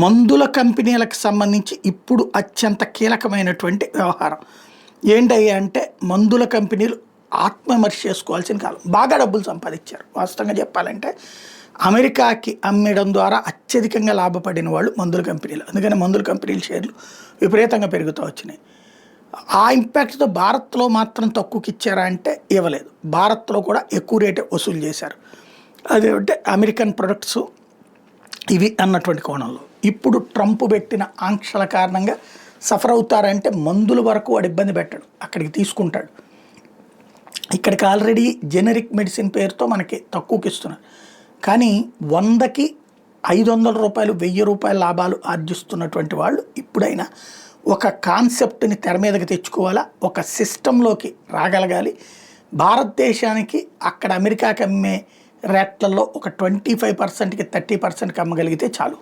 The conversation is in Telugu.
మందుల కంపెనీలకు సంబంధించి ఇప్పుడు అత్యంత కీలకమైనటువంటి వ్యవహారం ఏంటయ్యా అంటే, మందుల కంపెనీలు ఆత్మవిమర్శ చేసుకోవాల్సిన కాలం. బాగా డబ్బులు సంపాదించారు వాస్తవంగా చెప్పాలంటే. అమెరికాకి అమ్మడం ద్వారా అత్యధికంగా లాభపడిన వాళ్ళు మందుల కంపెనీలు. అందుకని మందుల కంపెనీల షేర్లు విపరీతంగా పెరుగుతూ వచ్చినాయి. ఆ ఇంపాక్ట్తో భారత్లో మాత్రం తక్కువకి ఇచ్చారా అంటే ఇవ్వలేదు. భారత్లో కూడా ఎక్కువ రేటే వసూలు చేశారు. అదేంటే అమెరికన్ ప్రొడక్ట్స్ ఇవి అన్నటువంటి కోణంలో. ఇప్పుడు ట్రంప్ పెట్టిన ఆంక్షల కారణంగా సఫర్ అవుతారంటే మందుల వరకు వాడు ఇబ్బంది పెట్టాడు, అక్కడికి తీసుకుంటాడు. ఇక్కడికి ఆల్రెడీ జెనరిక్ మెడిసిన్ పేరుతో మనకి తక్కువకి ఇస్తున్నారు. కానీ 100కి 500 రూపాయలు 1000 రూపాయల లాభాలు ఆర్జిస్తున్నటువంటి వాళ్ళు ఇప్పుడైనా ఒక కాన్సెప్ట్ని తెర మీదకి తెచ్చుకోవాలా, ఒక సిస్టంలోకి రాగలగాలి. భారతదేశానికి అక్కడ అమెరికాకి అమ్మే రేట్లలో ఒక 25%కి 30%కి అమ్మగలిగితే చాలు.